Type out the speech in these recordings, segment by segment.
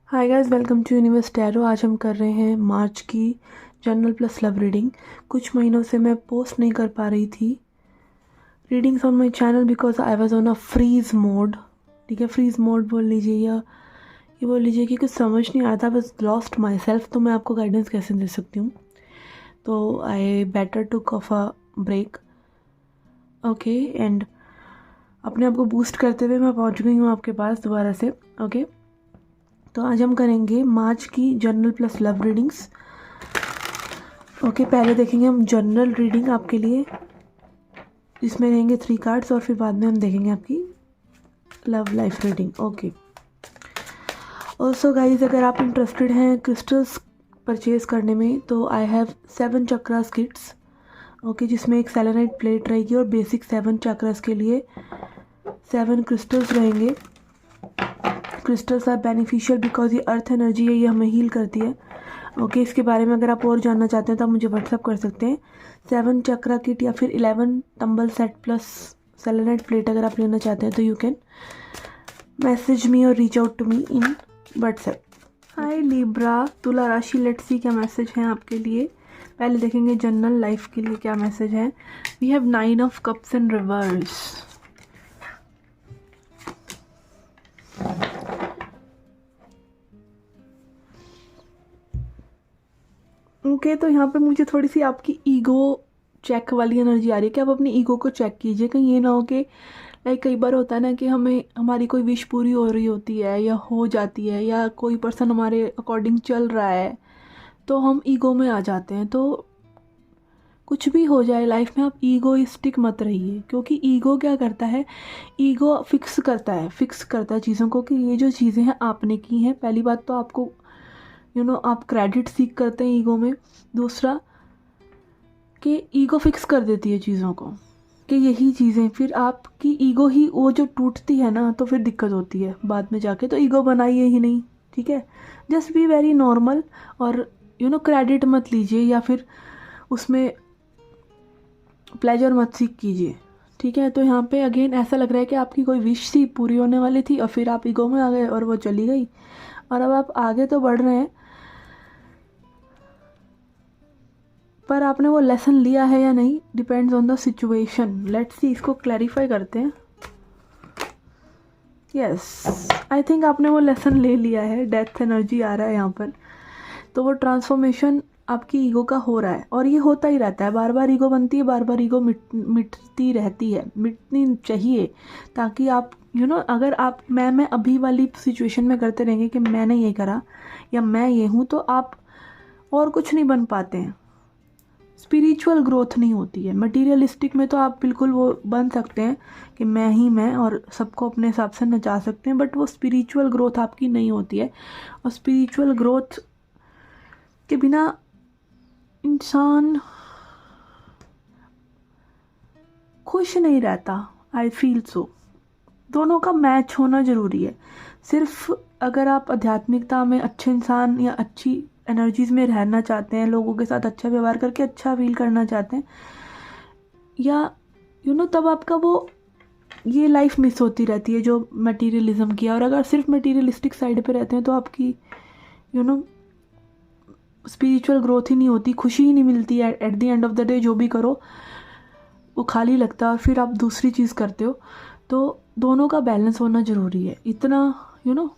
Hi guys, welcome to Universe Tarot. आज हम कर रहे हैं मार्च की जनरल प्लस लव रीडिंग। कुछ महीनों से मैं पोस्ट नहीं कर पा रही थी readings on my channel because I was on a freeze mode. ठीक है, फ्रीज मोड बोल लीजिए या ये बोल लीजिए कि कुछ समझ नहीं आ रहा था, बस लॉस्ट माई सेल्फ। तो मैं आपको गाइडेंस कैसे दे सकती हूँ? तो I better took off a break, okay. And अपने आप को बूस्ट करते हुए मैं पहुँच गई हूँ आपके पास दोबारा से, ओके। तो आज हम करेंगे मार्च की general plus love readings, okay. पहले देखेंगे हम जनरल रीडिंग आपके लिए, जिसमें रहेंगे 3 कार्ड्स, और फिर बाद में हम देखेंगे आपकी love life reading, okay. Also guys, अगर आप इंटरेस्टेड हैं क्रिस्टल्स परचेज करने में तो I have 7 chakras kits, okay, जिसमें एक सेलेनाइट प्लेट रहेगी और बेसिक 7 चक्रास के लिए 7 क्रिस्टल्स रहेंगे। क्रिस्टल्स आर बेनिफिशियल बिकॉज ये अर्थ एनर्जी है, ये हमें हील करती है, ओके। इसके बारे में अगर आप और जानना चाहते हैं तो आप मुझे व्हाट्सअप कर सकते हैं। 7 चक्रा किट या फिर 11 tumble set plus selenite plate अगर आप लेना चाहते हैं तो यू कैन मैसेज मी और reach out to me in WhatsApp. Hi Libra, Tula राशि, लेट्स सी क्या मैसेज है आपके लिए। पहले देखेंगे जनरल लाइफ के लिए क्या मैसेज है। We have 9 of cups in reverse. Okay, तो यहाँ पे मुझे थोड़ी सी आपकी ईगो चेक वाली एनर्जी आ रही है कि आप अपनी ईगो को चेक कीजिए। कहीं ये ना हो कि लाइक कई बार होता है ना कि हमें हमारी कोई विश पूरी हो रही होती है या हो जाती है, या कोई पर्सन हमारे अकॉर्डिंग चल रहा है तो हम ईगो में आ जाते हैं। तो कुछ भी हो जाए लाइफ में, आप ईगोइस्टिक मत रहिए, क्योंकि ईगो क्या करता है, ईगो फिक्स करता है चीज़ों को कि ये जो चीज़ें हैं आपने की हैं। पहली बात तो आपको आप क्रेडिट सीख करते हैं ईगो में। दूसरा कि ईगो फिक्स कर देती है चीज़ों को कि यही चीज़ें, फिर आपकी ईगो ही वो जो टूटती है ना तो फिर दिक्कत होती है बाद में जाके। तो ईगो बनाइए ही नहीं, ठीक है। जस्ट बी वेरी नॉर्मल और क्रेडिट मत लीजिए या फिर उसमें प्लेजर मत सीख कीजिए, ठीक है। तो यहाँ पे अगेन ऐसा लग रहा है कि आपकी कोई विश थी पूरी होने वाली थी और फिर आप ईगो में आ गए और वो चली गई, और अब आप आगे तो बढ़ रहे हैं पर आपने वो लेसन लिया है या नहीं, depends on the situation. Let's see, इसको क्लैरिफाई करते हैं। यस, आई थिंक आपने वो लेसन ले लिया है। डेथ एनर्जी आ रहा है यहाँ पर, तो वो ट्रांसफॉर्मेशन आपकी ईगो का हो रहा है और ये होता ही रहता है। बार बार ईगो बनती है, बार बार ईगो मिटती रहती है, मिटनी चाहिए, ताकि आप अगर आप मैं अभी वाली सिचुएशन में करते रहेंगे कि मैंने ये करा या मैं ये हूँ, तो आप और कुछ नहीं बन पाते हैं। स्पिरिचुअल ग्रोथ नहीं होती है। मटीरियलिस्टिक में तो आप बिल्कुल वो बन सकते हैं कि मैं ही मैं और सबको अपने हिसाब से नचा सकते हैं, बट वो स्पिरिचुअल ग्रोथ आपकी नहीं होती है। और स्पिरिचुअल ग्रोथ के बिना इंसान खुश नहीं रहता, आई फील सो। दोनों का मैच होना ज़रूरी है। सिर्फ अगर आप आध्यात्मिकता में अच्छे इंसान या अच्छी एनर्जीज में रहना चाहते हैं, लोगों के साथ अच्छा व्यवहार करके अच्छा फील करना चाहते हैं, या तब आपका वो ये लाइफ मिस होती रहती है जो मटेरियलिज्म की है। और अगर सिर्फ मटेरियलिस्टिक साइड पे रहते हैं तो आपकी स्पिरिचुअल ग्रोथ ही नहीं होती, खुशी ही नहीं मिलती है। At the end of the day जो भी करो वो खाली लगता है और फिर आप दूसरी चीज़ करते हो। तो दोनों का बैलेंस होना ज़रूरी है। इतना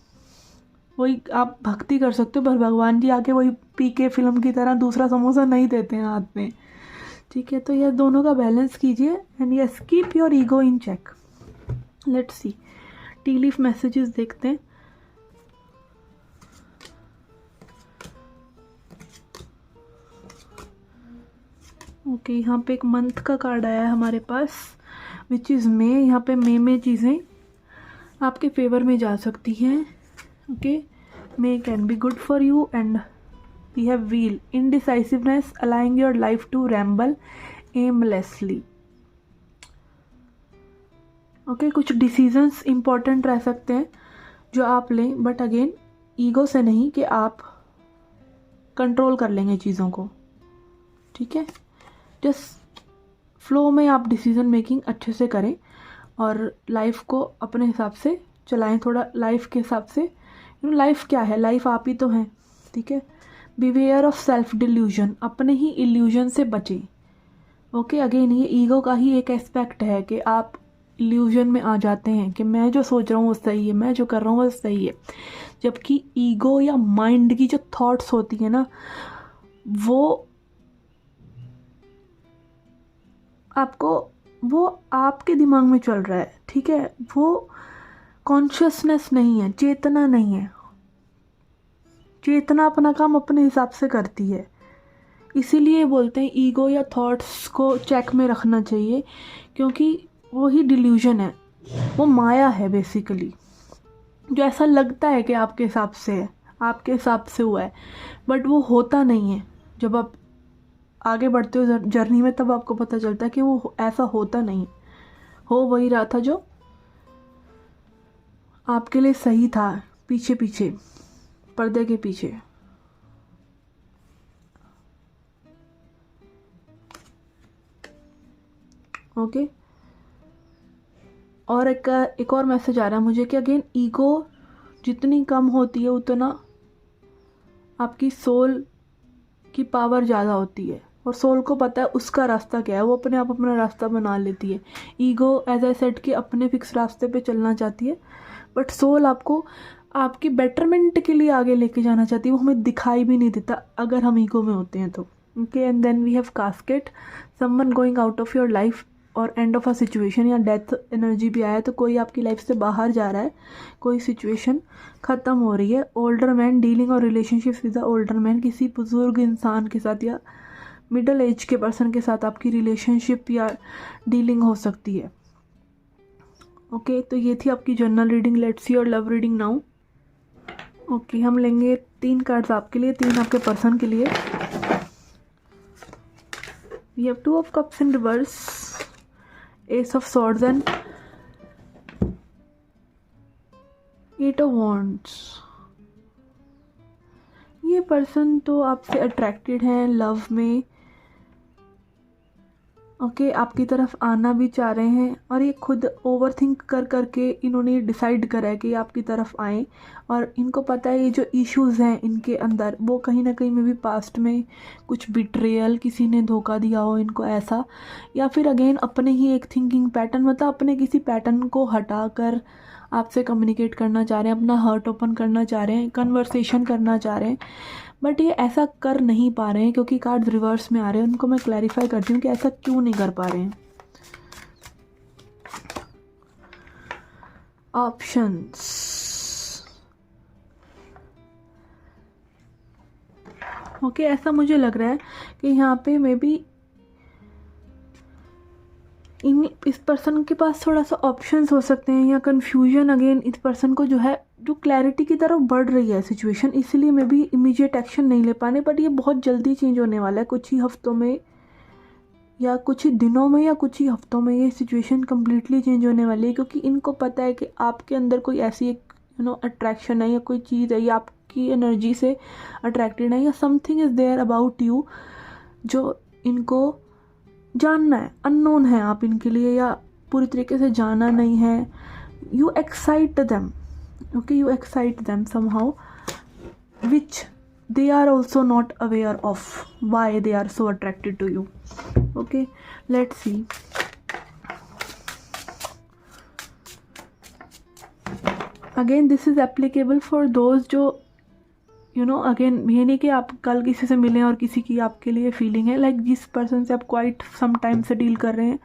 वही आप भक्ति कर सकते हो पर भगवान जी आके वही पीके फिल्म की तरह दूसरा समोसा नहीं देते हैं हाथ में, ठीक है। तो ये दोनों का बैलेंस कीजिए and yes, keep your ego in check. Let's see, tea leaf messages देखते हैं। ओके, यहाँ पे एक मंथ का कार्ड आया है हमारे पास, विच इज़ मे। यहाँ पे मे में चीज़ें आपके फेवर में जा सकती हैं, okay. May can be good for you and we have wheel, indecisiveness, aligning your life to ramble aimlessly, okay. कुछ डिसीजंस इम्पॉर्टेंट रह सकते हैं जो आप लें, बट अगेन ईगो से नहीं कि आप कंट्रोल कर लेंगे चीज़ों को, ठीक है। जस्ट फ्लो में आप डिसीजन मेकिंग अच्छे से करें और लाइफ को अपने हिसाब से चलाएं, थोड़ा लाइफ के हिसाब से लाइफ क्या है, लाइफ आप ही तो हैं, ठीक है। बिवेयर ऑफ सेल्फ डिल्यूजन, अपने ही इल्यूजन से बचें। ओके, अगेन ये ईगो का ही एक एस्पेक्ट है कि आप इल्यूजन में आ जाते हैं कि मैं जो सोच रहा हूँ वो सही है, मैं जो कर रहा हूँ वो सही है, जबकि ईगो या माइंड की जो थॉट्स होती है ना, वो आपके दिमाग में चल रहा है, ठीक है। वो कॉन्शियसनेस नहीं है, चेतना नहीं है। चेतना अपना काम अपने हिसाब से करती है। इसीलिए बोलते हैं ईगो या थॉट्स को चेक में रखना चाहिए, क्योंकि वो ही डिल्यूजन है, वो माया है बेसिकली, जो ऐसा लगता है कि आपके हिसाब से है, आपके हिसाब से हुआ है, बट वो होता नहीं है। जब आप आगे बढ़ते हो जर्नी में, तब आपको पता चलता है कि वो ऐसा होता नहीं, हो वही रहा था जो आपके लिए सही था, पीछे पीछे, पर्दे के पीछे। ओके, और एक और मैसेज आ रहा है मुझे कि अगेन ईगो जितनी कम होती है उतना आपकी सोल की पावर ज़्यादा होती है, और सोल को पता है उसका रास्ता क्या है, वो अपने आप अपना रास्ता बना लेती है। ईगो एज आई सेड कि अपने फिक्स रास्ते पे चलना चाहती है, बट सोल आपको आपकी बेटरमेंट के लिए आगे लेके जाना चाहती है। वो हमें दिखाई भी नहीं देता अगर हम ईगो में होते हैं तो। Okay, and then we have casket, someone going out of your life, और एंड ऑफ अ सिचुएशन या डेथ एनर्जी भी आया है, तो कोई आपकी लाइफ से बाहर जा रहा है, कोई सिचुएशन ख़त्म हो रही है। ओल्डर मैन डीलिंग और relationship with the older man, किसी बुजुर्ग इंसान के साथ या मिडल एज के पर्सन के साथ आपकी रिलेशनशिप या डीलिंग हो सकती है। ओके, तो ये थी आपकी general reading. Let's see your love reading now. Okay, हम लेंगे 3 कार्ड्स आपके लिए, 3 आपके पर्सन के लिए। We have 2 of cups in reverse, ace of swords and 8 of wands. ये पर्सन तो आपसे अट्रैक्टेड है लव में। ओके, आपकी तरफ आना भी चाह रहे हैं, और ये खुद ओवर थिंक कर करके इन्होंने डिसाइड करा है कि आपकी तरफ आएँ, और इनको पता है ये जो इश्यूज़ हैं इनके अंदर, वो कहीं ना कहीं में भी पास्ट में कुछ बिट्रेयल, किसी ने धोखा दिया हो इनको ऐसा, या फिर अगेन अपने ही एक थिंकिंग पैटर्न, मतलब अपने किसी पैटर्न को हटा कर आपसे कम्युनिकेट करना चाह रहे हैं, अपना हार्ट ओपन करना चाह रहे हैं, कन्वर्सेशन करना चाह रहे हैं, बट ये ऐसा कर नहीं पा रहे हैं क्योंकि कार्ड्स रिवर्स में आ रहे हैं। उनको मैं क्लैरिफाई करती हूँ कि ऐसा क्यों नहीं कर पा रहे हैं। ऑप्शंस, ओके, ऐसा मुझे लग रहा है कि यहाँ पे मे बी इस पर्सन के पास थोड़ा सा ऑप्शंस हो सकते हैं, या कन्फ्यूजन अगेन इस पर्सन को जो है, जो क्लैरिटी की तरफ बढ़ रही है सिचुएशन, इसलिए मे बी इमीडिएट एक्शन नहीं ले पाने, बट ये बहुत जल्दी चेंज होने वाला है, कुछ ही हफ्तों में या कुछ ही दिनों में या कुछ ही हफ्तों में ये सिचुएशन कम्प्लीटली चेंज होने वाली है, क्योंकि इनको पता है कि आपके अंदर कोई ऐसी एक अट्रैक्शन है, या कोई चीज़ है, या आपकी एनर्जी से अट्रैक्टेड है, या something is there about you जो इनको जानना है। अननोन है आप इनके लिए, या पूरी तरीके से जाना नहीं है। You excite them, okay, you excite them somehow, which they are also not aware of why they are so attracted to you. Okay, let's see. Again, this is applicable for those जो again ये नहीं कि आप कल किसी से मिलें और किसी की आपके लिए फीलिंग है, लाइक जिस पर्सन से आप क्वाइट सम टाइम से डील कर रहे हैं,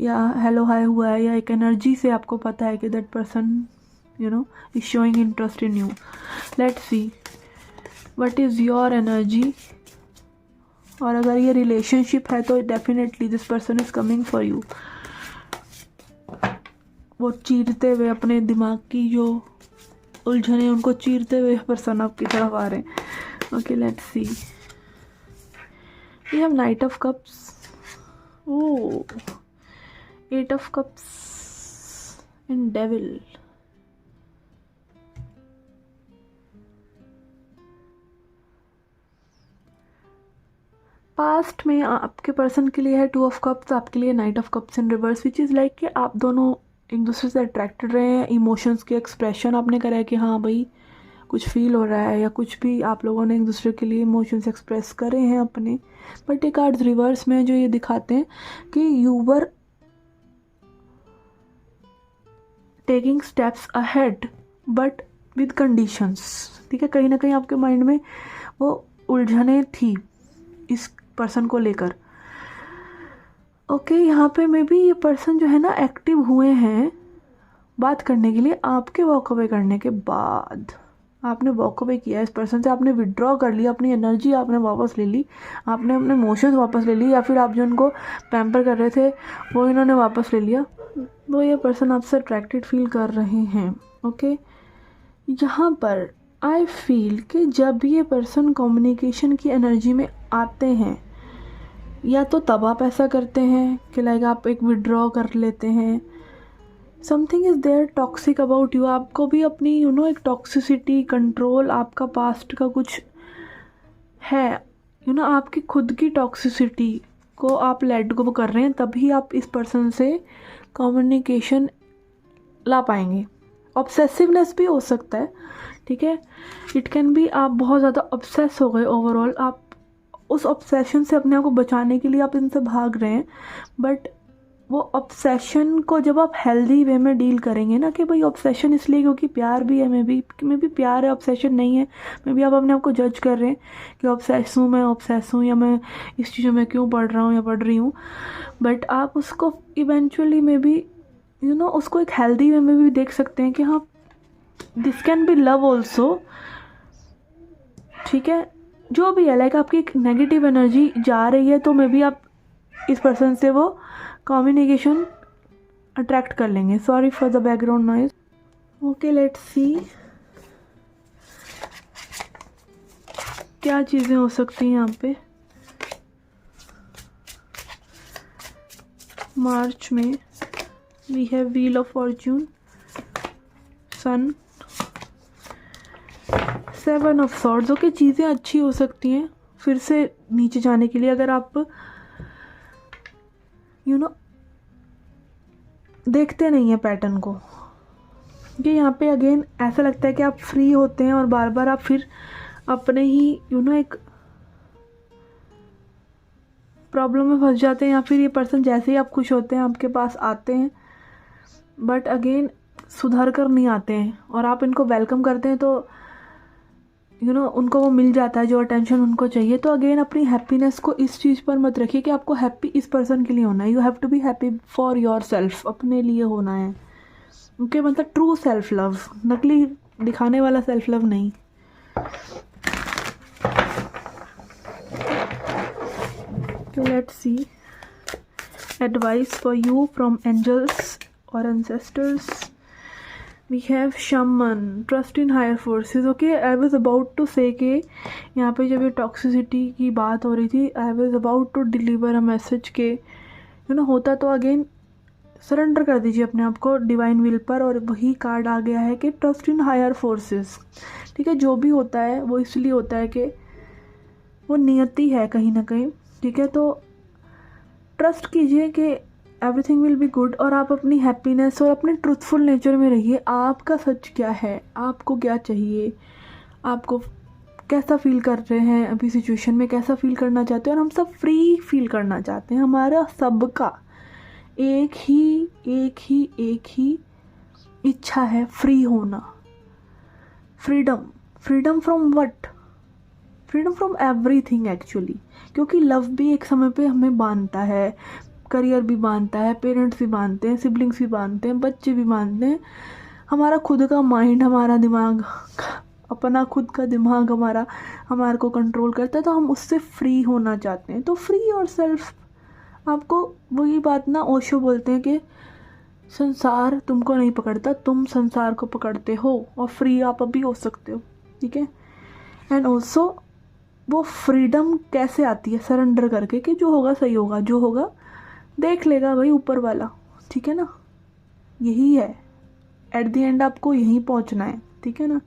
या हेलो हाय हुआ है, या एक एनर्जी से आपको पता है कि that person is showing interest in you. Let's see what is your energy, और अगर ये रिलेशनशिप है तो definitely this person is coming for you. वो चीरते हुए अपने दिमाग की जो उलझने, उनको चीरते हुए पर्सन आपकी तरफ आ रहे हैं। Okay, let's see. We have knight of cups, oh, 8 of cups and devil. Past में आपके पर्सन के लिए है 2 ऑफ कप्स, आपके लिए night of cups in reverse, which is like कि आप दोनों एक दूसरे से अट्रैक्टेड रहे हैं। इमोशंस के एक्सप्रेशन आपने करा है कि हाँ भाई कुछ फील हो रहा है या कुछ भी आप लोगों ने एक दूसरे के लिए इमोशंस एक्सप्रेस करे हैं अपने, बट ये कार्ड्स रिवर्स में जो ये दिखाते हैं कि you were taking steps ahead but with conditions. ठीक है, कहीं ना कहीं आपके माइंड में वो उलझने थी इस पर्सन को लेकर। ओके, यहाँ पे मे बी ये पर्सन जो है ना एक्टिव हुए हैं बात करने के लिए, आपके वॉक अवे करने के बाद आपने वॉक अवे किया इस पर्सन से, आपने विड्रॉ कर लिया, अपनी एनर्जी आपने वापस ले ली, आपने अपने इमोशंस वापस ले ली, या फिर आप जो उनको पैम्पर कर रहे थे वो इन्होंने वापस ले लिया, वो ये पर्सन आपसे अट्रैक्टेड फील कर रहे हैं। ओके, यहाँ पर आई फील कि जब ये पर्सन कम्युनिकेशन की एनर्जी में आते हैं, या तो तब आप ऐसा करते हैं कि लाइक आप एक विड्रॉ कर लेते हैं, something is there toxic about you, आपको भी अपनी एक टॉक्सिसिटी, कंट्रोल, आपका पास्ट का कुछ है, आपकी खुद की टॉक्सिसिटी को आप लेट गो कर रहे हैं, तभी आप इस पर्सन से कम्युनिकेशन ला पाएंगे। ऑब्सेसिवनेस भी हो सकता है, ठीक है, इट कैन बी आप बहुत ज़्यादा ऑब्सेस हो गए ओवरऑल, आप उस ऑब्सेशन से अपने आप को बचाने के लिए आप इनसे भाग रहे हैं, बट वो ऑब्सेशन को जब आप हेल्दी वे में डील करेंगे ना, कि भाई ऑब्सेशन इसलिए क्योंकि प्यार भी है, मे भी प्यार है, ऑब्सेशन नहीं है, मे भी आप अपने आप को जज कर रहे हैं कि ऑब्सेस हूँ, मैं ऑब्सेस हूँ, या मैं इस चीज़ों में क्यों पढ़ रहा हूँ या पढ़ रही हूँ, बट आप उसको इवेंचुअली मे बी उसको एक हेल्दी वे में भी देख सकते हैं कि हाँ, this can be love also. ठीक है, जो भी है, लाइक आपकी एक नेगेटिव एनर्जी जा रही है, तो मे बी आप इस पर्सन से वो कम्युनिकेशन अट्रैक्ट कर लेंगे। Sorry for the background noise. Okay, let's see क्या चीज़ें हो सकती हैं यहाँ पे। मार्च में we have wheel of fortune, sun, 7 of swords. Okay, चीज़ें अच्छी हो सकती हैं फिर से नीचे जाने के लिए, अगर आप देखते नहीं हैं पैटर्न को, कि यहाँ पे अगेन ऐसा लगता है कि आप फ्री होते हैं और बार बार आप फिर अपने ही एक प्रॉब्लम में फंस जाते हैं, या फिर ये पर्सन जैसे ही आप खुश होते हैं आपके पास आते हैं, बट अगेन सुधर कर नहीं आते हैं, और आप इनको वेलकम करते हैं तो उनको वो मिल जाता है जो अटेंशन उनको चाहिए। तो अगेन अपनी हैप्पीनेस को इस चीज़ पर मत रखिए कि आपको हैप्पी इस पर्सन के लिए होना है, you have to be happy for yourself, अपने लिए होना है। ओके, मतलब ट्रू सेल्फ लव, नकली दिखाने वाला सेल्फ लव नहीं। तो let's see advice for you from angels और ancestors. We have shaman, trust in higher forces. Okay, I was about to say कि यहाँ पे जब ये टॉक्सिसिटी की बात हो रही थी, I was about to deliver a message के होता तो अगेन सरेंडर कर दीजिए अपने आप को डिवाइन विल पर, और वही कार्ड आ गया है कि ट्रस्ट इन हायर फोर्सेस। ठीक है, जो भी होता है वो इसलिए होता है कि वो नियति है कहीं ना कहीं। ठीक है, तो ट्रस्ट कीजिए कि एवरीथिंग विल बी गुड, और आप अपनी हैप्पीनेस और अपने ट्रूथफुल नेचर में रहिए। आपका सच क्या है, आपको क्या चाहिए, आपको कैसा फील कर रहे हैं अभी सिचुएशन में, कैसा फील करना चाहते हैं, और हम सब फ्री फील करना चाहते हैं। हमारा सबका एक ही इच्छा है, फ्री होना, freedom from what, freedom from everything actually, क्योंकि लव भी एक समय पे हमें बांधता है, करियर भी बांधता है, पेरेंट्स भी बांधते हैं, सिबलिंग्स भी बांधते हैं, बच्चे भी बांधते हैं, हमारा खुद का माइंड, हमारा दिमाग, अपना खुद का दिमाग हमारे को कंट्रोल करता है, तो हम उससे फ्री होना चाहते हैं। तो फ्री और सेल्फ, आपको वही बात ना ओशो बोलते हैं कि संसार तुमको नहीं पकड़ता, तुम संसार को पकड़ते हो, और फ्री आप अभी हो सकते हो। ठीक है, एंड ऑल्सो वो फ्रीडम कैसे आती है, सरेंडर करके कि जो होगा सही होगा, जो होगा देख लेगा भाई ऊपर वाला। ठीक है ना, यही है, एट द एंड आपको यहीं पहुंचना है। ठीक है ना।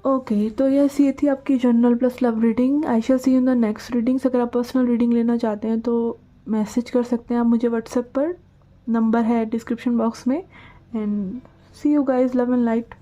ओके, तो ये थी आपकी general plus love reading. I shall see you in the next readings. अगर आप पर्सनल रीडिंग लेना चाहते हैं तो मैसेज कर सकते हैं आप मुझे व्हाट्सएप पर, नंबर है डिस्क्रिप्शन बॉक्स में। And see you guys, love and light.